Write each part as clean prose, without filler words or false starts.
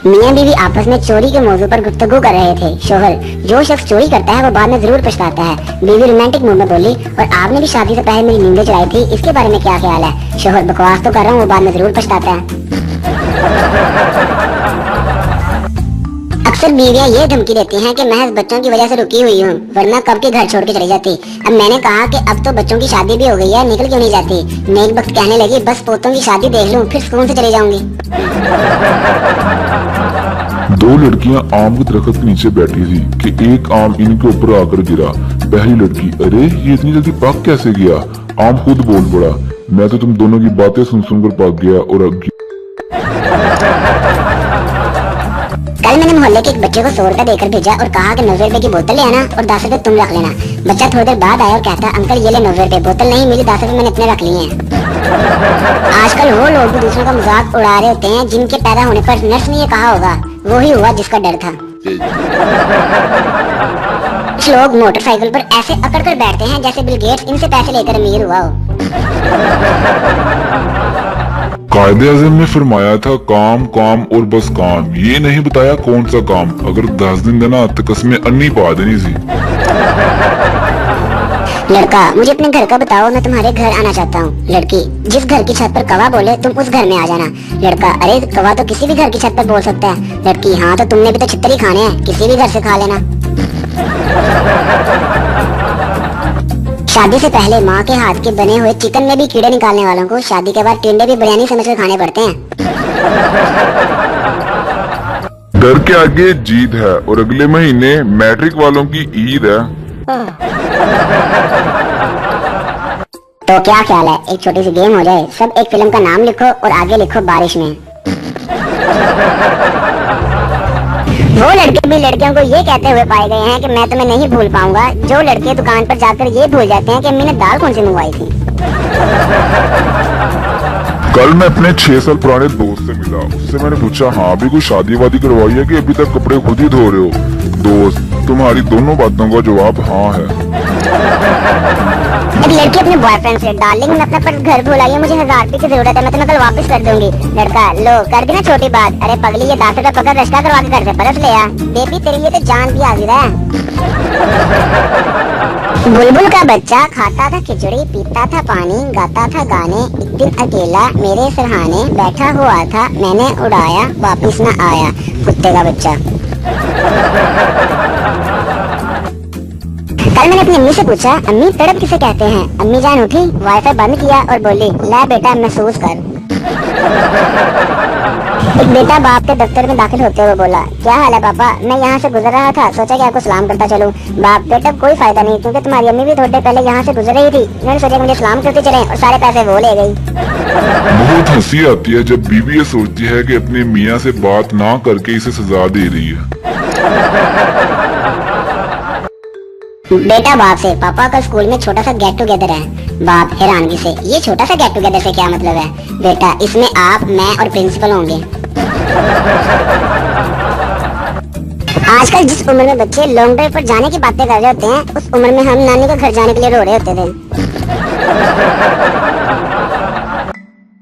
मियां बीवी आपस में चोरी के मौजू पर गुफ्तगू कर रहे थे। शोहर: जो शख्स चोरी करता है वो बाद में जरूर पछताता है। बीवी रोमांटिक मूड में बोली: और आपने भी शादी से पहले मेरी नींदें चुराई थी, इसके बारे में क्या ख्याल है? शोहर: बकवास तो कर रहा हूँ, वो बाद में जरूर पछताता है। अक्सर बीवियां ये धमकी देती हैं कि महज बच्चों की वजह से रुकी हुई हूँ, वरना कब के घर छोड़ के चली जाती। अब मैंने कहा कि अब तो बच्चों की शादी भी हो गई है, निकल क्यों नहीं जाती? नेक वक्त कहने लगी: बस पोतों की शादी देख लूं, फिर सुकून से चली जाऊंगी। दो लड़कियां आम के दरख्त के नीचे बैठी थी कि एक आम इनके ऊपर आकर गिरा। पहली लड़की: अरे ये इतनी जल्दी पक कैसे गया? आम खुद बोल पड़ा: मैं तो तुम दोनों की बातें सुन सुनकर पक गया। और कल मैंने मोहल्ले के एक बच्चे को 100 रुपए देकर भेजा और कहा कि 90 रुपए की बोतल ले आना और 10 रुपए तुम रख लेना। बच्चा थोड़ी देर बाद आया और कहता: अंकल ये ले 90 रुपए, बोतल नहीं मिली, 10 रुपए मैंने अपने रख लिए हैं। आजकल वो लोग भी दूसरों का मजाक उड़ा रहे होते हैं जिनके पैदा होने पर नर्स ने ये कहा होगा वो ही हुआ जिसका डर था। कुछ लोग मोटरसाइकिल पर ऐसे अकड़ कर बैठते हैं जैसे बिल गेट्स इनसे पैसे लेकर अमीर हुआ हो। कायदे आज़म ने फरमाया था काम काम और बस काम, ये नहीं बताया कौन सा काम। अगर 10 दिन देना तो कसमें अन्नी पा देनी थी। लड़का: मुझे अपने घर का बताओ, मैं तुम्हारे घर आना चाहता हूँ। लड़की: जिस घर की छत पर कौवा बोले तुम उस घर में आ जाना। लड़का: अरे कौवा तो किसी भी घर की छत पर बोल सकता है। लड़की: हाँ तो तुमने भी तो छितर ही खाने हैं, किसी भी घर से खा लेना। शादी से पहले माँ के हाथ के बने हुए चिकन में भी कीड़े निकालने वालों को शादी के बाद टिंडे भी बिरयानी समझकर खाने पड़ते हैं। डर के आगे जीत है और अगले महीने मैट्रिक वालों की ईद है। तो क्या ख्याल है, एक छोटी सी गेम हो जाए? सब एक फिल्म का नाम लिखो और आगे लिखो बारिश में। वो लड़के भी लड़कियों को ये कहते हुए पाए गए हैं कि मैं तुम्हें नहीं भूल पाऊंगा, जो लड़के दुकान पर जाकर ये भूल जाते हैं कि अम्मी ने दाल कौन सी मंगवाई थी। कल मैं अपने 6 साल पुराने दोस्त से मिला। उससे मैंने पूछा: हाँ अभी कोई शादी वादी करवाई है कि अभी तक कपड़े खुद ही धो रहे हो? दोस्त: तुम्हारी दोनों बातों का जवाब हाँ है। एक लड़की अपने बॉयफ्रेंड से: डार्लिंग मैं अपना पर्स घर भूल आई हूँ, मुझे 1000 रुपए की जरूरत है, मैं तुम्हें कल वापस कर दूंगी। लड़का: लो कर दी ना छोटी बात। अरे पगली, ये 10 रुपए पकड़ रिश्ता करवा के घर से पर्स ले आ। बेबी तेरे लिए तो जान भी हाजिर है। बुलबुल का बच्चा खाता था खिचड़ी, पीता था पानी, गाता था गाने। एक दिन अकेला मेरे सिरहाने बैठा हुआ था, मैंने उड़ाया वापिस न आया। कुत्ते का बच्चा। कल मैंने अपनी अम्मी से पूछा: अम्मी तड़प किसे कहते हैं? अम्मी जान उठी, वाईफाई बंद किया और बोली: ले बेटा महसूस कर। एक बेटा बाप के दफ्तर में दाखिल होते हुए बोला: क्या हाल है पापा? मैं यहाँ से गुजर रहा था, सोचा कि आपको सलाम करता चलूं। बाप: बेटा कोई फायदा नहीं, क्योंकि तुम्हारी अम्मी भी थोड़ी देर पहले यहाँ से गुजर रही थी, मैंने सोचा मुझे सलाम करते चले और सारे पैसे वो ले गई। बहुत हंसी आती है जब बीवी ये सोचती है कि अपने मियाँ से बात ना करके इसे सजा दे रही है। बेटा बाप से: पापा कल स्कूल में छोटा सा गेट टुगेदर है। बाप हैरानगी से: ये छोटा सा गेट टुगेदर से क्या मतलब है? बेटा: इसमें आप, मैं और प्रिंसिपल होंगे। आजकल जिस उम्र में बच्चे लॉन्ग ड्राइव पर जाने की बातें कर रहे होते हैं, उस उम्र में हम नानी के घर जाने के लिए रो रहे होते थे।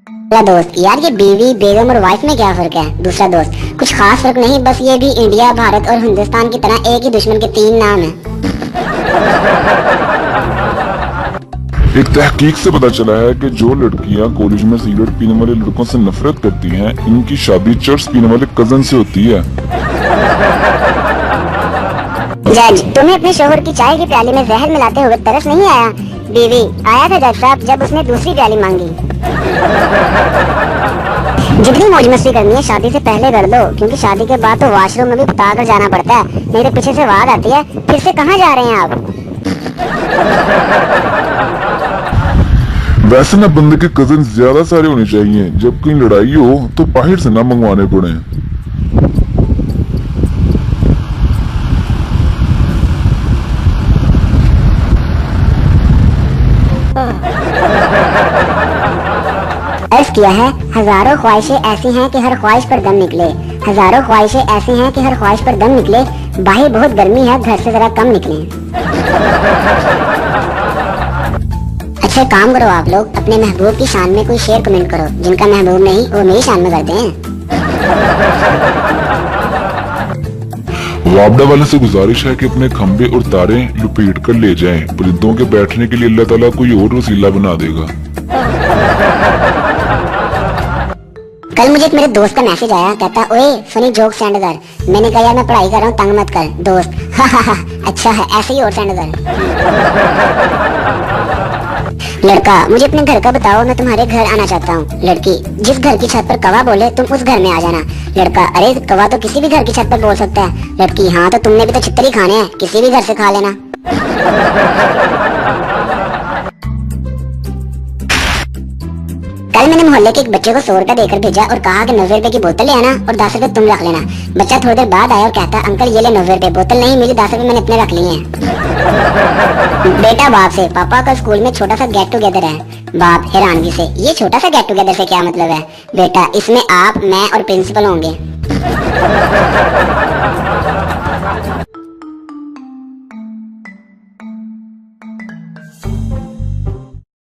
पहला दोस्त: यार ये बीवी, बेगम और वाइफ में क्या फर्क है? दूसरा दोस्त: कुछ खास फर्क नहीं, बस ये भी इंडिया, भारत और हिंदुस्तान की तरह एक ही दुश्मन के 3 नाम है। एक तहकीक से पता चला है कि जो लड़कियां कॉलेज में सिगरेट पीने वाले लड़कों से नफरत करती हैं, इनकी शादी चर्च पीने वाले कजन से होती है। जज: तुम्हें अपने शोहर की चाय की प्याली में जहर मिलाते हुए तरस नहीं आया? बीवी: आया था जज साहब, जब उसने दूसरी प्याली मांगी। जितनी मौज मस्ती करनी है शादी से पहले कर लो, क्योंकि शादी के बाद तो वॉशरूम में भी बता कर जाना पड़ता है, नहीं तो पीछे से आवाज आती है: फिर से कहाँ जा रहे हैं आप? वैसे ना बंदे के कजन ज्यादा सारे होने चाहिए, जब कहीं लड़ाई हो तो बाहर से ना मंगवाने पड़े। अर्ज किया है: हजारों ख्वाहिशें ऐसी हैं कि हर ख्वाहिश पर दम निकले। हजारों ख्वाहिशें ऐसी हैं कि हर ख्वाहिश पर दम निकले। बाहर बहुत गर्मी है, घर से जरा कम निकले। अच्छा काम करो आप लोग, अपने महबूब की शान में कोई शेर कमेंट करो, जिनका महबूब नहीं वो मेरी शान में करते हैं। वापडा वाले से गुजारिश है कि अपने खंबे और तारे लुपेट कर ले जाएं। परिंदों के बैठने के लिए अल्लाह ताला कोई और वसीला बना देगा। कल मुझे एक मेरे दोस्त का मैसेज आया, कहता ओए फनी जोक सेंड कर। मैंने कहा यार मैं पढ़ाई कर रहा हूँ, तंग मत कर। दोस्त हा अच्छा है, ऐसे ही और सेंड कर। लड़का मुझे अपने घर का बताओ, मैं तुम्हारे घर आना चाहता हूँ। लड़की जिस घर की छत पर कौवा बोले तुम उस घर में आ जाना। लड़का अरे कौवा तो किसी भी घर की छत पर बोल सकता है। लड़की हाँ तो तुमने भी तो छितर ही खाने हैं, किसी भी घर से खा लेना। कल मैंने मोहल्ले के एक बच्चे को 100 रुपया देकर भेजा और कहा कि 90 रुपए की बोतल ले आना और 10 रुपए तुम रख लेना। बच्चा थोड़ी देर बाद आया और कहता अंकल ये ले 90 रुपए, बोतल नहीं मिली, 10 रुपए मैंने अपने रख लिए हैं। बेटा बाप से, पापा का स्कूल में छोटा सा गेट टुगेदर है। बाप हैरानगी से, ये छोटा सा गेट टुगेदर से क्या मतलब है? बेटा इसमें आप, मैं और प्रिंसिपल होंगे।